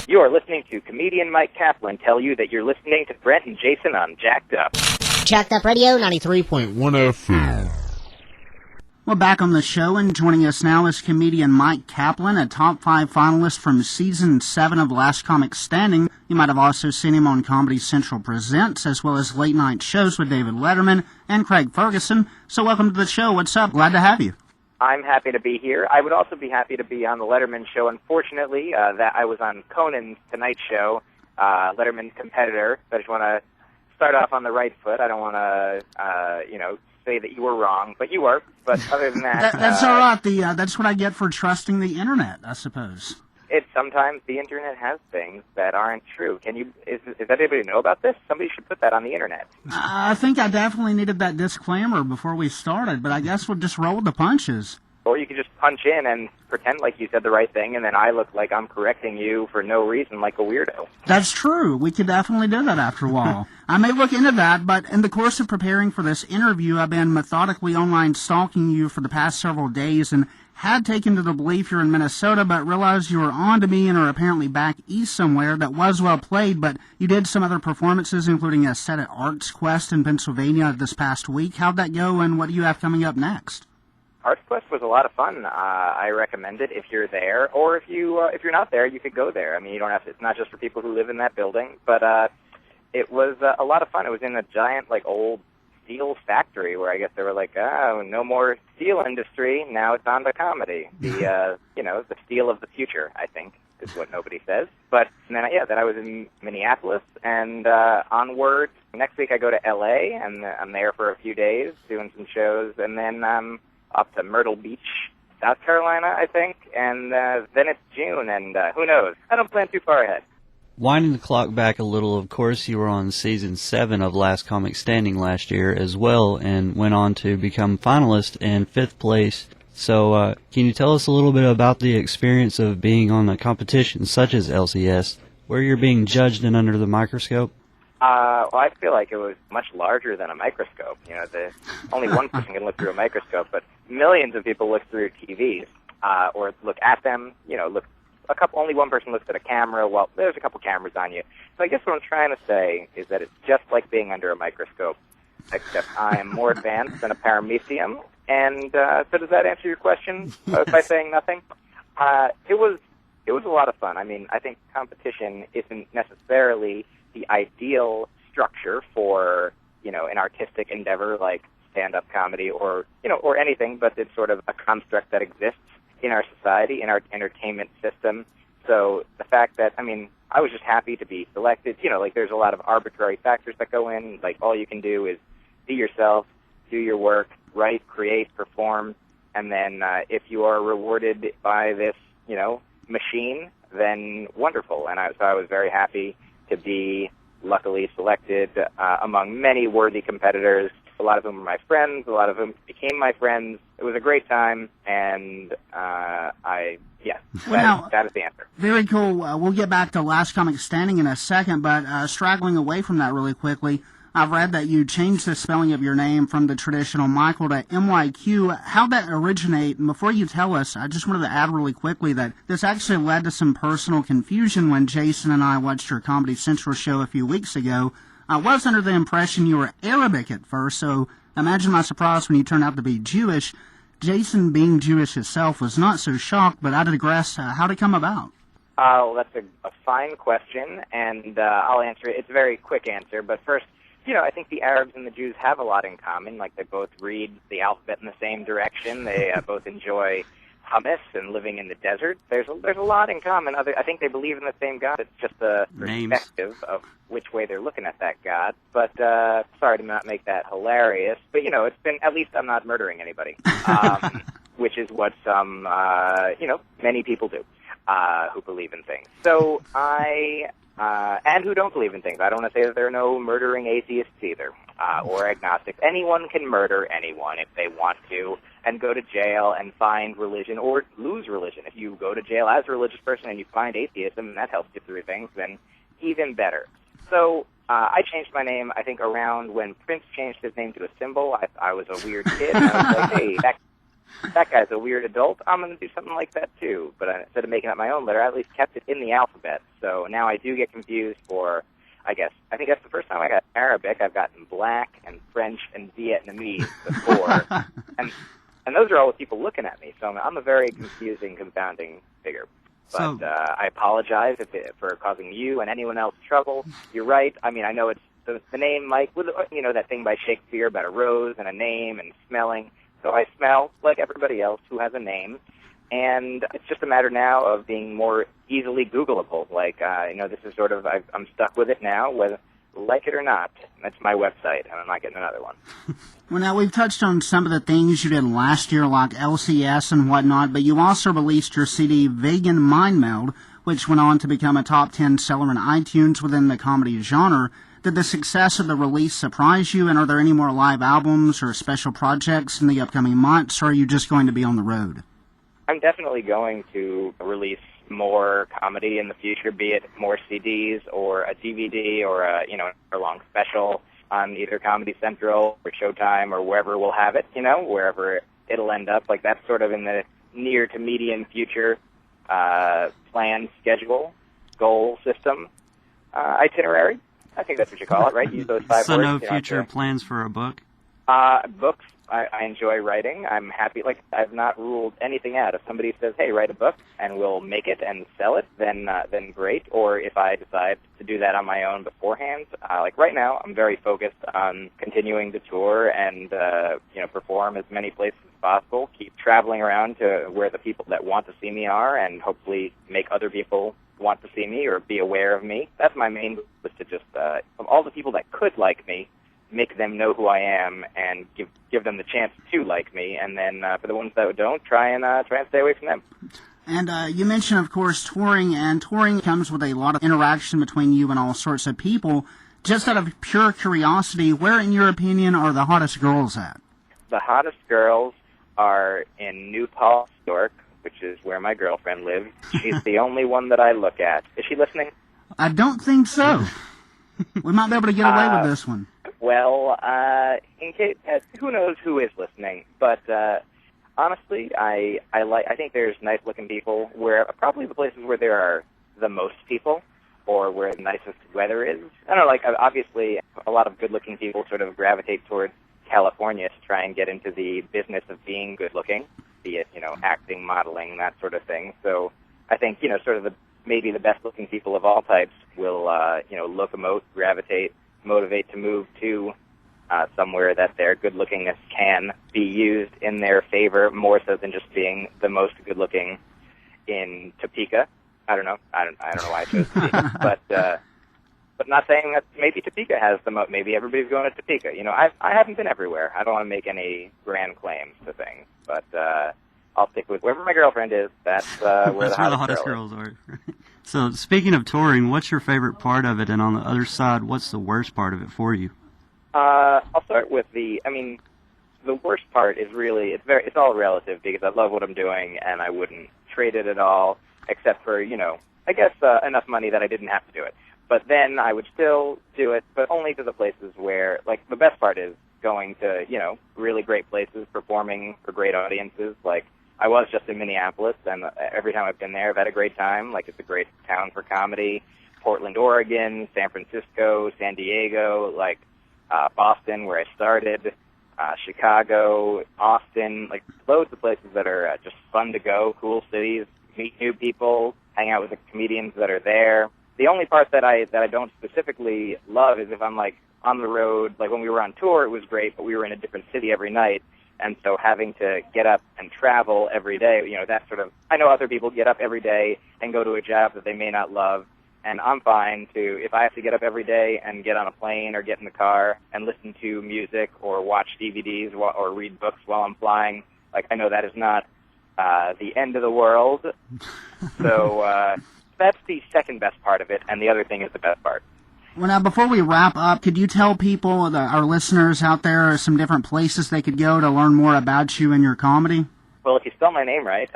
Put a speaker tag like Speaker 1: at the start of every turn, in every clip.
Speaker 1: You are listening to comedian Myq Kaplan tell you that you're listening to Brent and Jason on Jacked Up.
Speaker 2: Jacked Up Radio 93.1 FM.
Speaker 3: We're back on the show, and joining us now is comedian Myq Kaplan, a top 5 finalist from Season 7 of Last Comic Standing. You might have also seen him on Comedy Central Presents, as well as late-night shows with David Letterman and Craig Ferguson. So welcome to the show. What's up? Glad to have you.
Speaker 1: I'm happy to be here. I would also be happy to be on the Letterman show. Unfortunately, that I was on Conan's Tonight Show, Letterman's competitor. So I just want to start off on the right foot. I don't want to, say that you were wrong, but you were. But other than that...
Speaker 3: that's all right. That's what I get for trusting the Internet, I suppose.
Speaker 1: Sometimes the Internet has things that aren't true. Is anybody know about this? Somebody should put that on the Internet.
Speaker 3: I think I definitely needed that disclaimer before we started, but I guess we'll just roll with the punches.
Speaker 1: Or you could just punch in and pretend like you said the right thing, and then I look like I'm correcting you for no reason, like a weirdo.
Speaker 3: That's true. We could definitely do that after a while. I may look into that, but in the course of preparing for this interview, I've been methodically online stalking you for the past several days and had taken to the belief you're in Minnesota, but realized you were on to me and are apparently back east somewhere. That was well played, but you did some other performances, including a set at Arts Quest in Pennsylvania this past week. How'd that go, and what do you have coming up next?
Speaker 1: Arts Quest was a lot of fun. I recommend it if you're there, or if you're not there, you could go there. I mean, you don't have to. It's not just for people who live in that building, but it was a lot of fun. It was in a giant, old steel factory where I guess they were like, oh, no more steel industry. Now it's on to comedy. The the steel of the future, I think, is what nobody says. But then I was in Minneapolis and onward. Next week I go to L.A. and I'm there for a few days doing some shows, and then up to Myrtle Beach, South Carolina, I think, and then it's June, and who knows? I don't plan too far ahead.
Speaker 4: Winding the clock back a little, of course, you were on Season 7 of Last Comic Standing last year as well, and went on to become finalist in 5th place. So can you tell us a little bit about the experience of being on a competition such as LCS, where you're being judged and under the microscope?
Speaker 1: Well, I feel like it was much larger than a microscope. Only one person can look through a microscope, but millions of people look through TVs or look at them. Only one person looks at a camera. Well, there's a couple cameras on you. So I guess what I'm trying to say is that it's just like being under a microscope, except I am more advanced than a paramecium. And so does that answer your question by saying nothing? It was a lot of fun. I mean, I think competition isn't necessarily the ideal structure for, an artistic endeavor like stand-up comedy or anything, but it's sort of a construct that exists in our society, in our entertainment system. So the fact that, I was just happy to be selected. There's a lot of arbitrary factors that go in. All you can do is be yourself, do your work, write, create, perform, and then if you are rewarded by this, machine, then wonderful. And so I was very happy to be luckily selected among many worthy competitors. A lot of them were my friends. A lot of them became my friends. It was a great time, and that is the answer.
Speaker 3: Very cool. We'll get back to Last Comic Standing in a second, but straggling away from that really quickly, I've read that you changed the spelling of your name from the traditional Michael to MYQ. How'd that originate? And before you tell us, I just wanted to add really quickly that this actually led to some personal confusion when Jason and I watched your Comedy Central show a few weeks ago. I was under the impression you were Arabic at first, so imagine my surprise when you turned out to be Jewish. Jason, being Jewish himself, was not so shocked, but I digress. How'd it come about?
Speaker 1: Well, that's a fine question, and I'll answer it. It's a very quick answer, but first, I think the Arabs and the Jews have a lot in common. They both read the alphabet in the same direction. They both enjoy hummus and living in the desert. There's a lot in common. I think they believe in the same God. It's just a perspective of which way they're looking at that God. But sorry to not make that hilarious. But it's been, at least I'm not murdering anybody, which is what some many people do who believe in things. So and who don't believe in things. I don't want to say that there are no murdering atheists either, or agnostics. Anyone can murder anyone if they want to, and go to jail and find religion, or lose religion. If you go to jail as a religious person and you find atheism, and that helps you through things, then even better. So I changed my name, I think, around when Prince changed his name to a symbol. I was a weird kid, and I was like, hey, that guy's a weird adult, I'm going to do something like that too. But instead of making up my own letter, I at least kept it in the alphabet. So now I do get confused for, I think that's the first time I got Arabic. I've gotten Black and French and Vietnamese before. and those are all the people looking at me. So I'm a very confusing, confounding figure. But I apologize for causing you and anyone else trouble. You're right. I mean, I know it's the name Mike, that thing by Shakespeare about a rose and a name and smelling. So I smell like everybody else who has a name. And it's just a matter now of being more easily Googleable. Like, this is sort of, I'm stuck with it now, whether like it or not. That's my website, and I'm not getting another one.
Speaker 3: Well, now, we've touched on some of the things you did last year, like LCS and whatnot, but you also released your CD, Vegan Mind Meld, which went on to become a top 10 seller in iTunes within the comedy genre. Did the success of the release surprise you, and are there any more live albums or special projects in the upcoming months, or are you just going to be on the road?
Speaker 1: I'm definitely going to release more comedy in the future, be it more CDs or a DVD or a long special on either Comedy Central or Showtime or wherever we'll have it, wherever it'll end up. Like, that's sort of in the near to medium future plan, schedule, goal, system, itinerary. I think that's what you call it, right? Use those 5 words.
Speaker 4: So no future plans for a book?
Speaker 1: Books. I enjoy writing. I'm happy. Like, I've not ruled anything out. If somebody says, "Hey, write a book," and we'll make it and sell it, then great. Or if I decide to do that on my own beforehand, like right now, I'm very focused on continuing to tour and perform as many places as possible. Keep traveling around to where the people that want to see me are, and hopefully make other people want to see me or be aware of me. That's my main goal, is to just of all the people that could like me, make them know who I am and give them the chance to like me, and then for the ones that don't, try and stay away from them.
Speaker 3: And you mentioned, of course, touring, and touring comes with a lot of interaction between you and all sorts of people. Just out of pure curiosity, where, in your opinion, are the hottest girls at?
Speaker 1: The hottest girls are in New Paltz, New York, which is where my girlfriend lives. She's the only one that I look at. Is she listening?
Speaker 3: I don't think so. We might be able to get away with this one.
Speaker 1: Well, in case, who knows who is listening, but honestly, I think there's nice-looking people where probably the places where there are the most people, or where the nicest weather is. I don't know, like, obviously, a lot of good-looking people sort of gravitate towards California to try and get into the business of being good-looking, be it, acting, modeling, that sort of thing. So I think, sort of maybe the best-looking people of all types will, locomote, gravitate, motivate to move to somewhere that their good-lookingness can be used in their favor, more so than just being the most good-looking in Topeka. I don't know. I don't know why I chose Topeka, but not saying that maybe Topeka has the most. Maybe everybody's going to Topeka. I haven't been everywhere. I don't want to make any grand claims to things, but I'll stick with wherever my girlfriend is. That's where the hottest
Speaker 4: girls are. So, speaking of touring, what's your favorite part of it? And on the other side, what's the worst part of it for you?
Speaker 1: I'll start with the worst part is really, it's all relative, because I love what I'm doing and I wouldn't trade it at all, except for, I guess enough money that I didn't have to do it. But then I would still do it, but only to the places where, like, the best part is going to, really great places, performing for great audiences. Like, I was just in Minneapolis, and every time I've been there, I've had a great time. Like, it's a great town for comedy. Portland, Oregon, San Francisco, San Diego, like Boston, where I started, Chicago, Austin, like loads of places that are just fun to go, cool cities, meet new people, hang out with the comedians that are there. The only part that I don't specifically love is if I'm like on the road. Like when we were on tour, it was great, but we were in a different city every night. And so having to get up and travel every day, that sort of, I know other people get up every day and go to a job that they may not love. And I'm fine if I have to get up every day and get on a plane or get in the car and listen to music or watch DVDs or read books while I'm flying. Like, I know that is not the end of the world. So that's the second best part of it, and the other thing is the best part.
Speaker 3: Well, now, before we wrap up, could you tell people, our listeners out there, some different places they could go to learn more about you and your comedy?
Speaker 1: Well, if you spell my name right,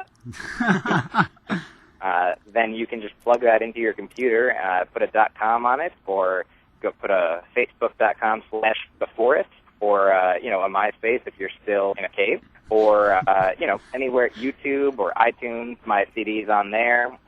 Speaker 1: then you can just plug that into your computer, put a .com on it, or go put a facebook.com/before it, or, a MySpace if you're still in a cave, or, anywhere, YouTube or iTunes, my CD's on there.